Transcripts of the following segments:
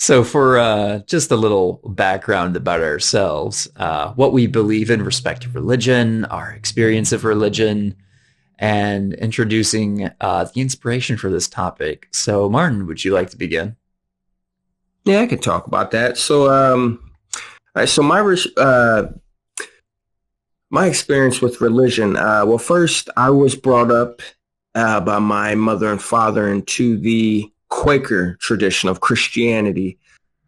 So, for just a little background about ourselves, what we believe in respect to religion, our experience of religion, and introducing the inspiration for this topic. So, Martin, would you like to begin? Yeah, I could talk about that. All right, so my experience with religion. Well, first, I was brought up by my mother and father into the Quaker tradition of Christianity.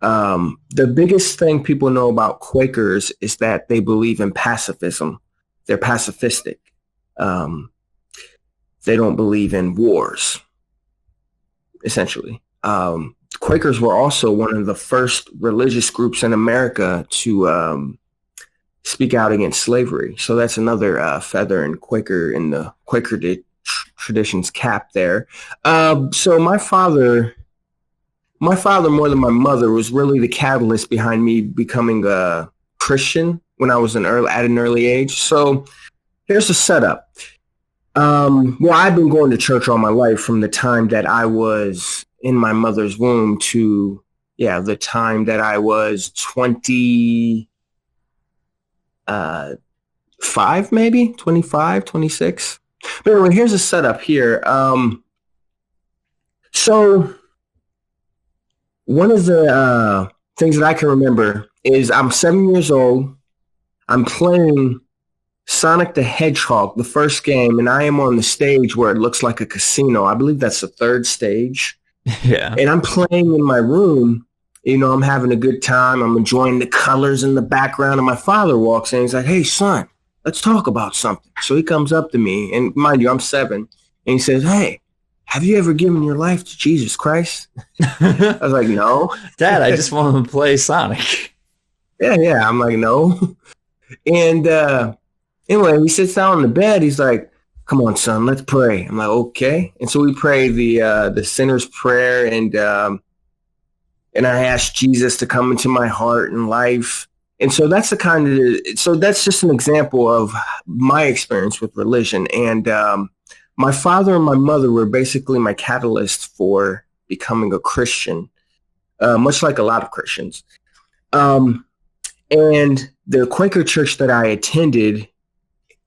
The biggest thing people know about Quakers is that they believe in pacifism. They're pacifistic. Um, they don't believe in wars, essentially. Quakers were also one of the first religious groups in America to speak out against slavery. So that's another feather in the Quaker tradition's cap there. So my father more than my mother was really the catalyst behind me becoming a Christian when I was at an early age. So here's the setup. Well, I've been going to church all my life from the time that I was in my mother's womb to, the time that I was 25, maybe 25, 26. But anyway, here's a setup here. So one of the things that I can remember is I'm 7 years old. I'm playing Sonic the Hedgehog, the first game, and I am on the stage where it looks like a casino. I believe that's the third stage. Yeah. And I'm playing in my room. I'm having a good time. I'm enjoying the colors in the background. And my father walks in. He's like, "Hey, son, let's talk about something." So he comes up to me, and mind you, I'm 7. And he says, "Hey, have you ever given your life to Jesus Christ?" I was like, "No." Dad, I just want to play Sonic. Yeah. I'm like, "No." And anyway, he sits down on the bed. He's like, "Come on, son, let's pray." I'm like, "Okay." And so we pray the sinner's prayer, and I asked Jesus to come into my heart and life. And so that's that's just an example of my experience with religion. And my father and my mother were basically my catalyst for becoming a Christian, much like a lot of Christians. And the Quaker church that I attended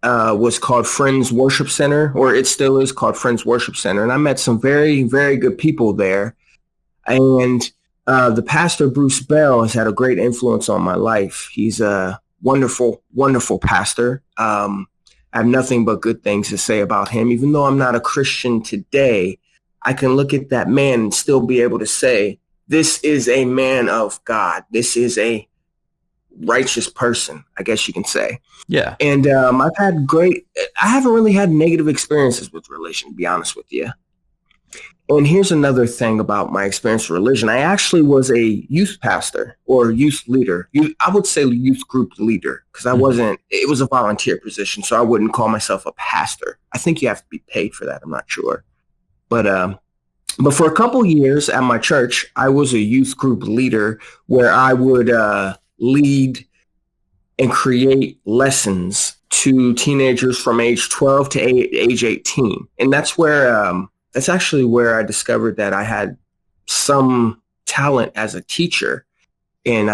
was called Friends Worship Center, or it still is called Friends Worship Center. And I met some very, very good people there. And the pastor, Bruce Bell, has had a great influence on my life. He's a wonderful, wonderful pastor. I have nothing but good things to say about him. Even though I'm not a Christian today, I can look at that man and still be able to say, this is a man of God. This is a righteous person, I guess you can say. Yeah. And I haven't really had negative experiences with religion, to be honest with you. And here's another thing about my experience with religion. I actually was a youth pastor or youth leader. I would say youth group leader because it was a volunteer position. So I wouldn't call myself a pastor. I think you have to be paid for that. I'm not sure. But for a couple years at my church, I was a youth group leader where I would lead and create lessons to teenagers from age 12 to age 18. And that's actually where I discovered that I had some talent as a teacher in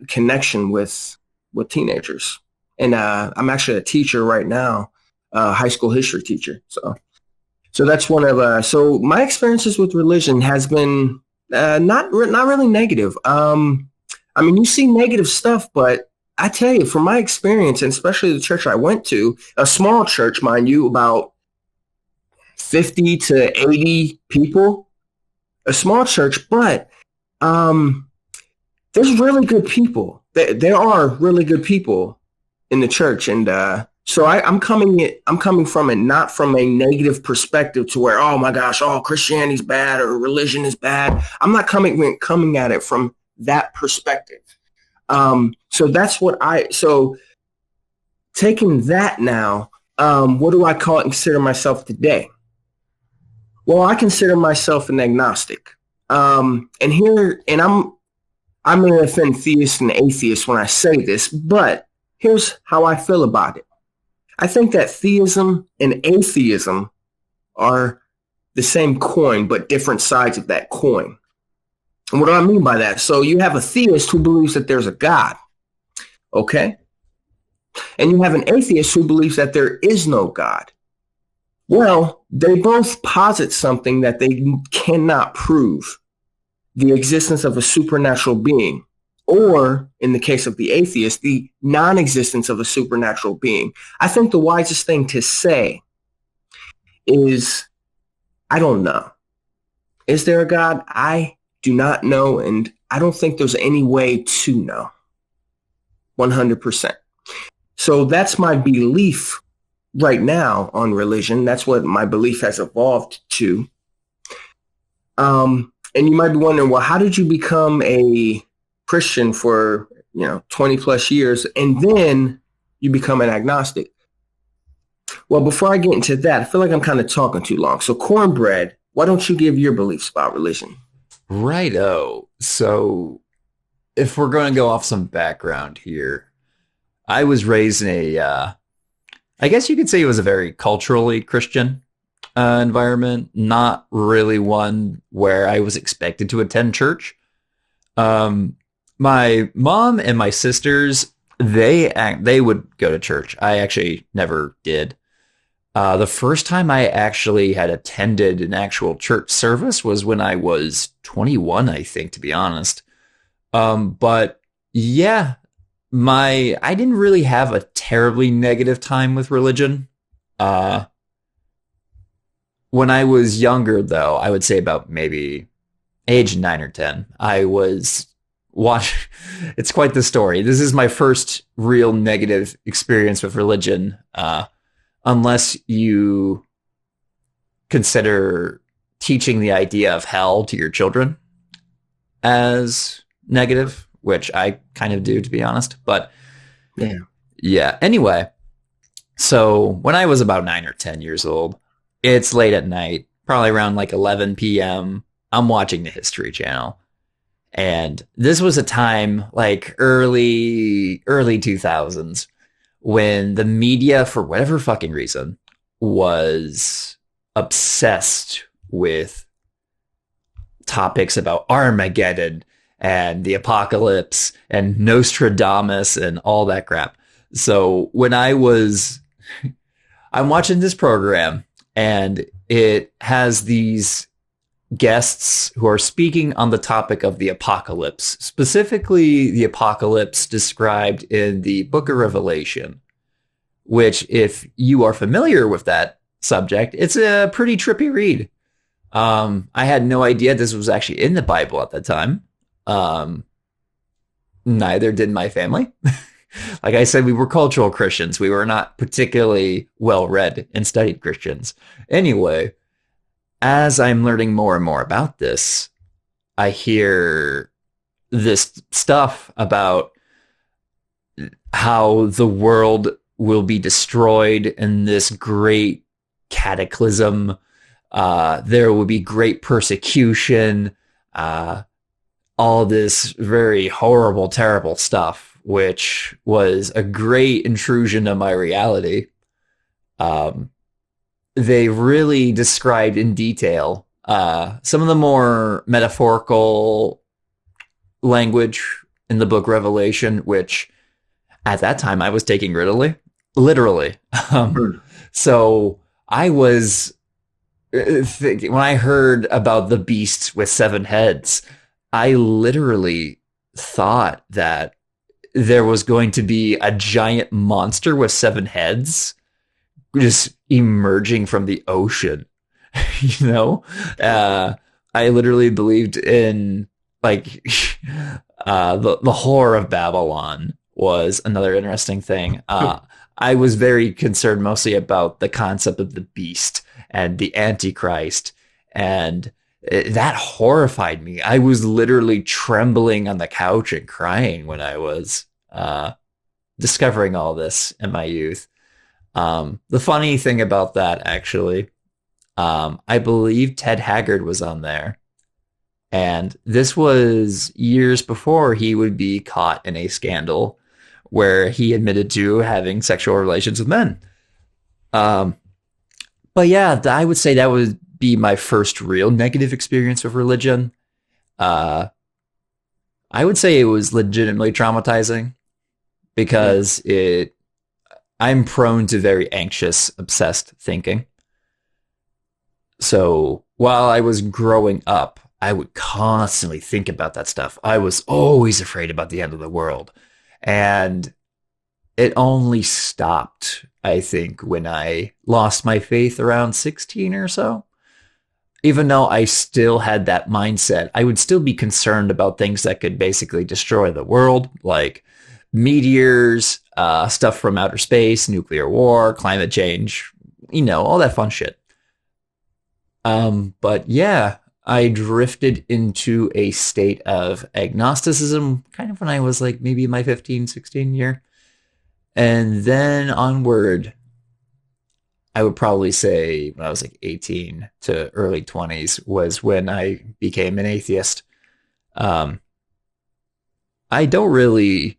connection with teenagers. And I'm actually a teacher right now, high school history teacher. So that's one of so my experiences with religion has been not really negative. I mean, you see negative stuff, but I tell you, from my experience, and especially the church I went to, a small church, mind you, about 50 to 80 people, a small church, but there's really good people. There are really good people in the church. And so I'm coming from it, not from a negative perspective to where, oh my gosh, Christianity's bad or religion is bad. I'm not coming at it from that perspective. So taking that now, what do I consider myself today? Well, I consider myself an agnostic. And I may offend theists and atheists when I say this, but here's how I feel about it. I think that theism and atheism are the same coin, but different sides of that coin. And what do I mean by that? So you have a theist who believes that there's a God, okay? And you have an atheist who believes that there is no God. Well, they both posit something that they cannot prove, the existence of a supernatural being, or in the case of the atheist, the non-existence of a supernatural being. I think the wisest thing to say is, I don't know. Is there a God? I do not know, and I don't think there's any way to know 100%. So that's my belief right now on religion. That's what my belief has evolved to. And you might be wondering, well, how did you become a Christian for 20 plus years and then you become an agnostic? Well, before I get into that, I feel like I'm kind of talking too long. So Cornbread, why don't you give your beliefs about religion? Righto. So if we're going to go off some background here, I was raised in I guess you could say it was a very culturally Christian environment, not really one where I was expected to attend church. My mom and my sisters, they would go to church. I actually never did. The first time I actually had attended an actual church service was when I was 21, I think, to be honest. But yeah, I didn't really have a terribly negative time with religion. When I was younger, though, I would say about maybe age 9 or 10, I was it's quite the story. This is my first real negative experience with religion, unless you consider teaching the idea of hell to your children as negative, which I kind of do, to be honest. But yeah. Anyway, so when I was about 9 or 10 years old, it's late at night, probably around like 11 p.m. I'm watching the History Channel. And this was a time like early 2000s when the media, for whatever fucking reason, was obsessed with topics about Armageddon and the apocalypse and Nostradamus and all that crap. So when I'm watching this program and it has these guests who are speaking on the topic of the apocalypse, specifically the apocalypse described in the Book of Revelation, which, if you are familiar with that subject, it's a pretty trippy read. I had no idea this was actually in the Bible at the time. Neither did my family. Like I said, we were cultural Christians. We were not particularly well-read and studied Christians. Anyway, as I'm learning more and more about this, I hear this stuff about how the world will be destroyed in this great cataclysm. There will be great persecution, all this very horrible, terrible stuff, which was a great intrusion of my reality. They really described in detail some of the more metaphorical language in the book Revelation, which at that time I was taking literally. So I was when I heard about the beast with 7 heads, I literally thought that there was going to be a giant monster with 7 heads just emerging from the ocean. I literally believed in like the horror of Babylon was another interesting thing. I was very concerned mostly about the concept of the beast and the Antichrist, and that horrified me. I was literally trembling on the couch and crying when I was discovering all this in my youth. The funny thing about that, actually, I believe Ted Haggard was on there. And this was years before he would be caught in a scandal where he admitted to having sexual relations with men. But yeah, I would say that would be my first real negative experience with religion. I would say it was legitimately traumatizing Yeah. because I'm prone to very anxious, obsessed thinking. So while I was growing up, I would constantly think about that stuff. I was always afraid about the end of the world. And it only stopped, I think, when I lost my faith around 16 or so. Even though I still had that mindset, I would still be concerned about things that could basically destroy the world, like meteors, stuff from outer space, nuclear war, climate change, all that fun shit. But yeah, I drifted into a state of agnosticism kind of when I was like maybe my 15, 16 year. And then onward, I would probably say when I was like 18 to early 20s was when I became an atheist. Um, I don't really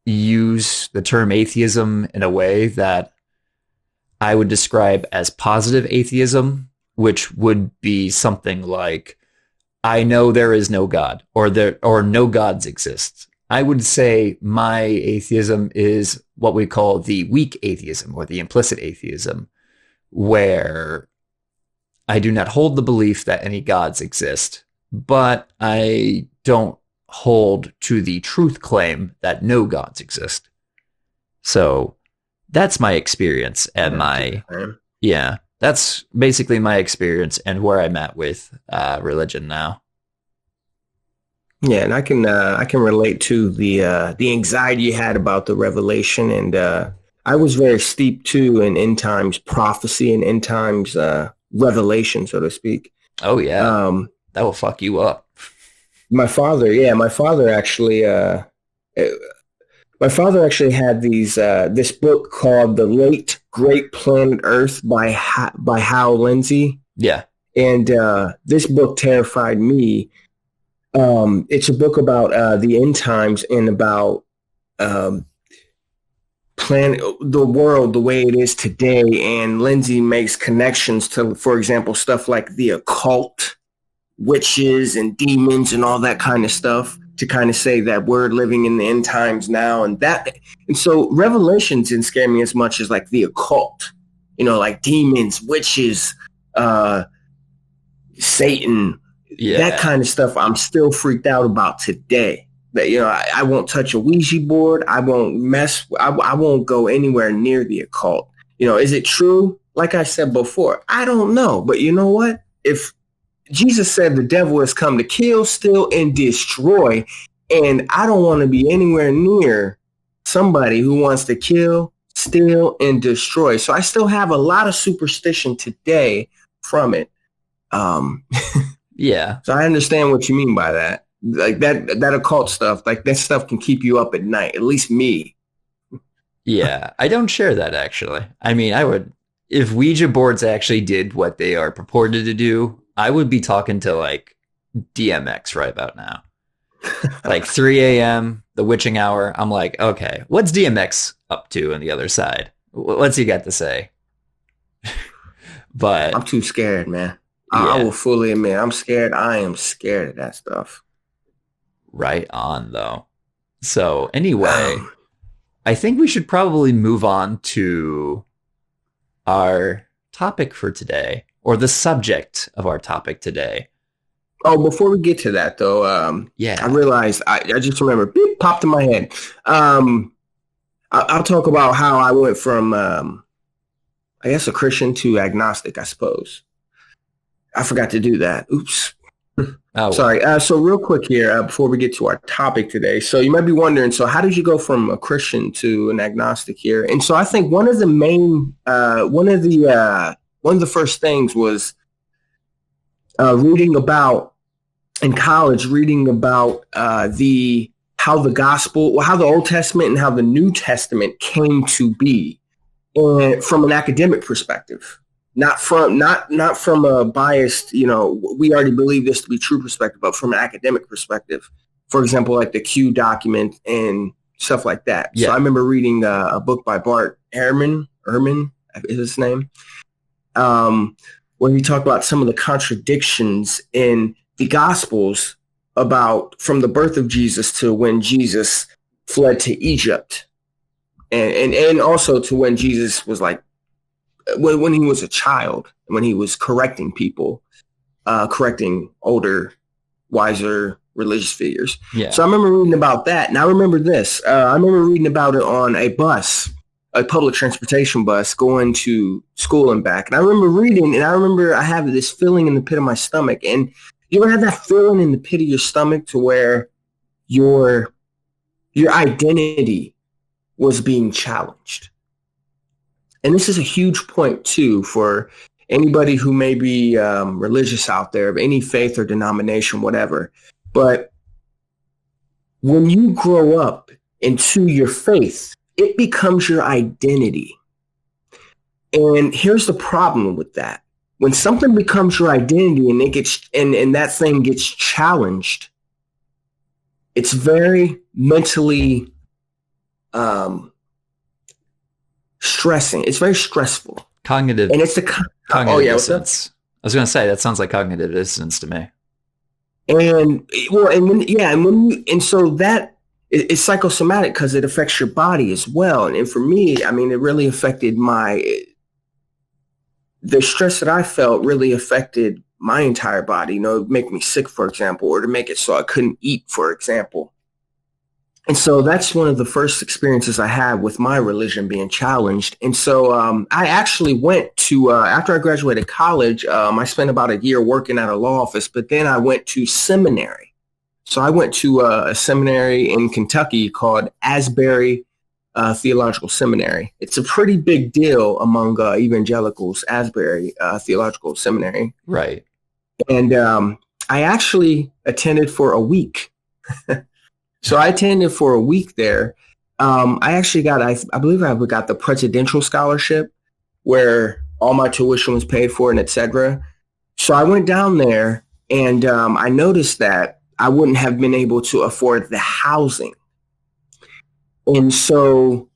use the term atheism in a way that I would describe as positive atheism, which would be something like I know there is no God or no gods exist. I would say my atheism is what we call the weak atheism or the implicit atheism, where I do not hold the belief that any gods exist, but I don't hold to the truth claim that no gods exist. So that's my experience and that's basically my experience and where I'm at with religion now. Yeah, and I can relate to the anxiety you had about the revelation, and I was very steeped too in end times prophecy and end times revelation, so to speak. Oh yeah, Um, that will fuck you up. my father actually uh, my father actually had this book called The Late Great Planet Earth by Hal Lindsey, Yeah, and this book terrified me. It's a book about the end times and about um, plan the world the way it is today. And Lindsay makes connections to, for example, stuff like the occult, witches and demons and all that kind of stuff to kind of say that we're living in the end times now. And so Revelations didn't scare me as much as like the occult, like demons, witches, uh, Satan, that yeah, kind of stuff. I'm still freaked out about today. That I won't touch a Ouija board. I won't mess. I won't go anywhere near the occult. Is it true? Like I said before, I don't know. But you know what? If Jesus said the devil has come to kill, steal, and destroy, and I don't want to be anywhere near somebody who wants to kill, steal, and destroy. So I still have a lot of superstition today from it. Um, yeah, so I understand what you mean by that. Like that occult stuff, like that stuff can keep you up at night. At least me. yeah. I don't share that actually. I mean, I would if Ouija boards actually did what they are purported to do. I would be talking to like DMX right about now. Like 3 a.m., the witching hour. I'm like, okay, what's DMX up to on the other side? What's he got to say? I'm But too scared, man. I yeah, will fully admit I'm scared. I am scared of that stuff. right on though. So anyway, Um, I think we should probably move on to our topic for today, or the subject of our topic today. before we get to that though, I Yeah. realized I just remember beep popped in my head. I'll talk about how I went from I guess a Christian to agnostic, I suppose. I forgot to do that. Oops. Oh Sorry. well. So real quick here, before we get to our topic today. So you might be wondering, so how did you go from a Christian to an agnostic here? And so I think one of the first things was reading about in college, reading about how the Old Testament and how the New Testament came to be, and from an academic perspective, not from a biased, we already believe this to be true perspective, but from an academic perspective. For example, like the Q document and stuff like that. So I Yeah. remember reading a book by Bart Ehrman is his name, um, where he talked about some of the contradictions in the Gospels about from the birth of Jesus to when Jesus fled to Egypt, and also to when Jesus was like when he was a child, when he was correcting people, correcting older, wiser religious figures. Yeah. So I remember reading about that, and I remember this. I remember reading about it on a bus, a public transportation bus, going to school and back. And I remember reading, and I remember I have this feeling in the pit of my stomach. And you ever have that feeling in the pit of your stomach to where your identity was being challenged? And this is a huge point, too, for anybody who may be religious out there, of any faith or denomination, whatever. But when you grow up into your faith, it becomes your identity. And here's the problem with that. When something becomes your identity and it gets and that thing gets challenged, it's very mentally stressing. It's very stressful. Cognitive. And it's the cognitive dissonance. I was going to say that sounds like cognitive dissonance to me. And so that it's psychosomatic because it affects your body as well. And for me, I mean, it really affected the stress that I felt really affected my entire body. You know, it would make me sick, for example, or to make it so I couldn't eat, for example. And so that's one of the first experiences I had with my religion being challenged. And so I actually went to, after I graduated college, I spent about a year working at a law office, but then I went to seminary. So I went to a seminary in Kentucky called Asbury Theological Seminary. It's a pretty big deal among evangelicals, Asbury Theological Seminary. Right. And I actually attended for a week. So I attended for a week there. I actually got, I believe I got the presidential scholarship where all my tuition was paid for and et cetera. So I went down there and I noticed that I wouldn't have been able to afford the housing. And so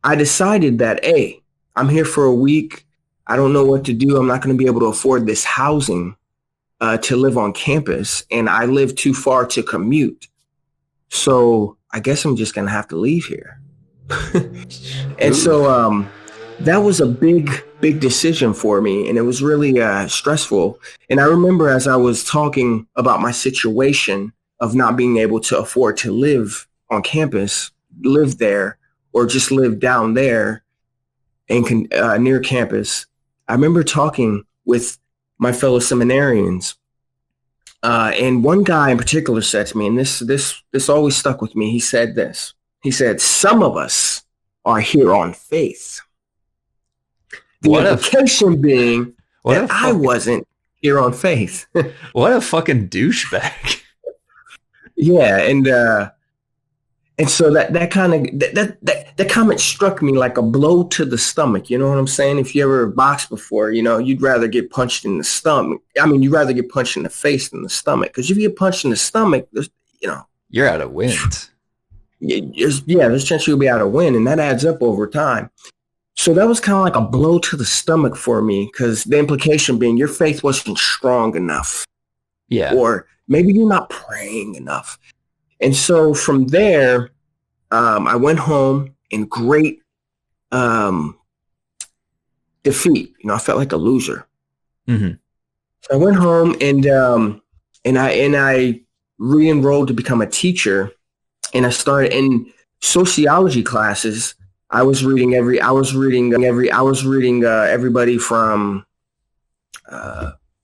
I decided that, hey, I'm here for a week. I don't know what to do. I'm not going to be able to afford this housing to live on campus. And I live too far to commute. So I guess I'm just going to have to leave here. And so that was a big decision for me. And it was really stressful. And I remember as I was talking about my situation of not being able to afford to live on campus, live there, or just live down there and near campus, I remember talking with my fellow seminarians. And one guy in particular said to me, and this always stuck with me. He said this. He said, "Some of us are here on faith." The implication being that I wasn't here on faith. What a fucking douchebag. Yeah, and so that kind of that comment struck me like a blow to the stomach. You know what I'm saying? If you ever boxed before, you know, you'd rather get punched in the stomach. I mean, you'd rather get punched in the face than the stomach. Because if you get punched in the stomach, you're out of wind. There's a chance you'll be out of wind, and that adds up over time. So that was kind of like a blow to the stomach for me, because the implication being your faith wasn't strong enough. Yeah. Or maybe you're not praying enough. And so from there, I went home in great defeat. You know, I felt like a loser. Mm-hmm. So I went home and I re-enrolled to become a teacher, and I started in sociology classes. I was reading everybody from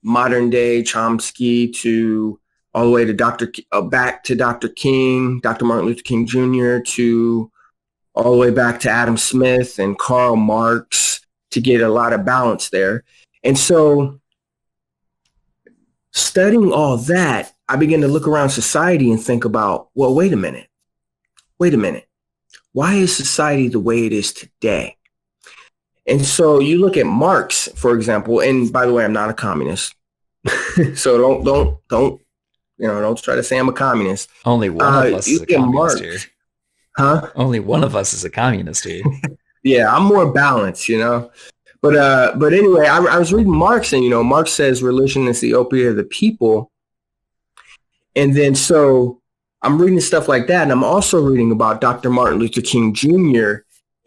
modern day Chomsky to all the way to back to Dr. King, Dr. Martin Luther King Jr., to all the way back to Adam Smith and Karl Marx, to get a lot of balance there. And so studying all that, I began to look around society and think about, well, wait a minute. Why is society the way it is today? And so you look at Marx, for example, and by the way, I'm not a communist. So don't try to say I'm a communist. Only one of us is a communist here. Huh? Only one of us is a communist here. Yeah, I'm more balanced, you know. But anyway, I was reading Marx, and Marx says religion is the opiate of the people. And then so I'm reading stuff like that. And I'm also reading about Dr. Martin Luther King Jr.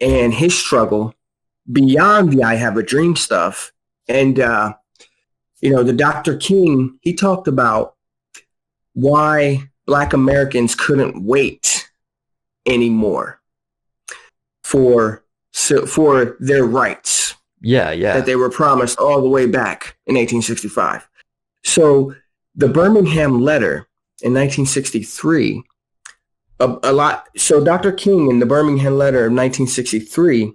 and his struggle beyond the I Have a Dream stuff. And, the Dr. King, he talked about why Black Americans couldn't wait anymore for their rights. Yeah. That they were promised all the way back in 1865. So the Birmingham Letter in 1963, so Dr. King in the Birmingham Letter of 1963,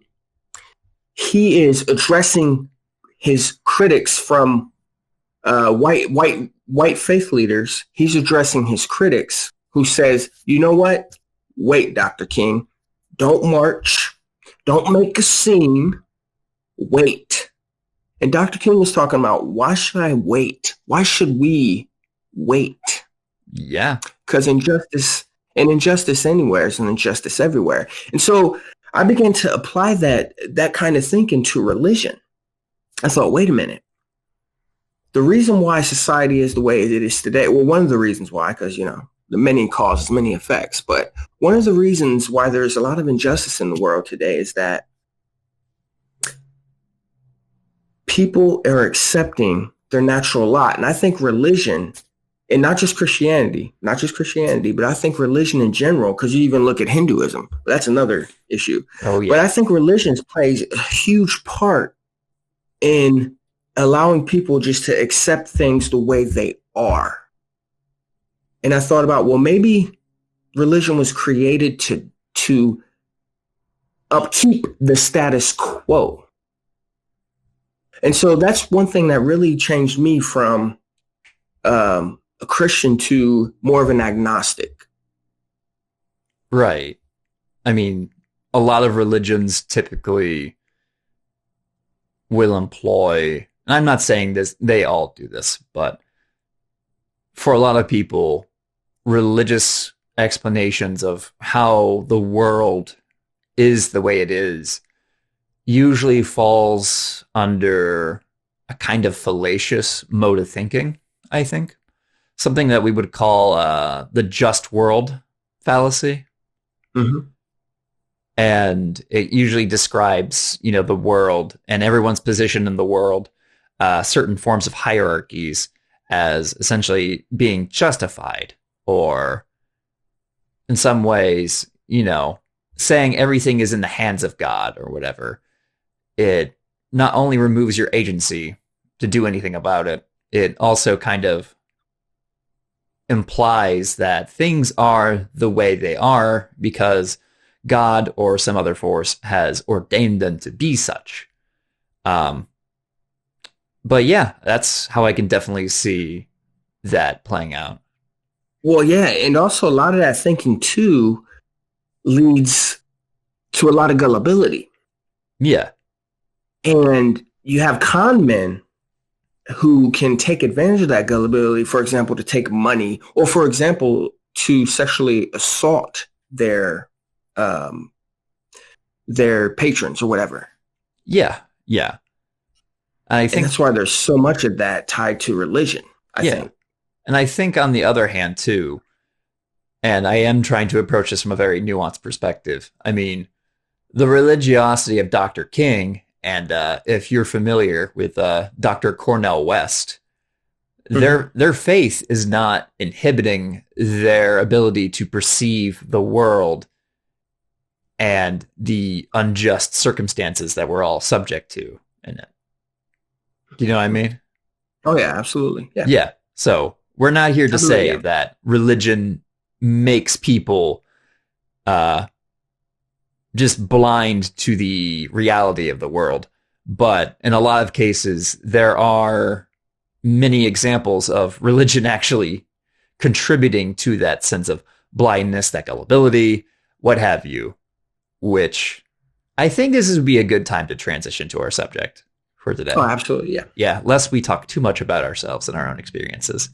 he is addressing his critics from white faith leaders. He's addressing his critics who says, you know what? Wait, Dr. King, don't march. Don't make a scene. Wait. And Dr. King was talking about, why should I wait? Why should we wait? Yeah. Because injustice anywhere is an injustice everywhere. And so I began to apply that kind of thinking to religion. I thought, wait a minute. The reason why society is the way it is today, well, one of the reasons why, because, the many causes, many effects, but one of the reasons why there's a lot of injustice in the world today is that people are accepting their natural lot. And I think religion, and not just Christianity, but I think religion in general, because you even look at Hinduism, that's another issue. Oh, yeah. But I think religion plays a huge part in allowing people just to accept things the way they are. And I thought about, well, maybe religion was created to upkeep the status quo. And so that's one thing that really changed me from a Christian to more of an agnostic. Right. I mean, a lot of religions typically will employ, and I'm not saying this, they all do this, but for a lot of people, religious explanations of how the world is the way it is usually falls under a kind of fallacious mode of thinking, I think. Something that we would call the just world fallacy. Mm-hmm. And it usually describes, the world and everyone's position in the world, certain forms of hierarchies as essentially being justified, or in some ways, saying everything is in the hands of God or whatever. It not only removes your agency to do anything about it, it also kind of implies that things are the way they are because God or some other force has ordained them to be such. But yeah, that's how I can definitely see that playing out. Well, yeah, and also a lot of that thinking too leads to a lot of gullibility. Yeah. And you have con men who can take advantage of that gullibility, for example, to take money, or for example, to sexually assault their patrons or whatever. Yeah. I think that's why there's so much of that tied to religion, I think. And I think on the other hand, too, and I am trying to approach this from a very nuanced perspective. I mean, the religiosity of Dr. King, and if you're familiar with Dr. Cornel West, mm-hmm. their faith is not inhibiting their ability to perceive the world and the unjust circumstances that we're all subject to in it. Do you know what I mean? Oh, yeah, absolutely. Yeah. So we're not here to say that religion makes people just blind to the reality of the world. But in a lot of cases, there are many examples of religion actually contributing to that sense of blindness, that gullibility, what have you, which I think this would be a good time to transition to our subject for today. Oh, absolutely. Yeah. Yeah. Lest we talk too much about ourselves and our own experiences.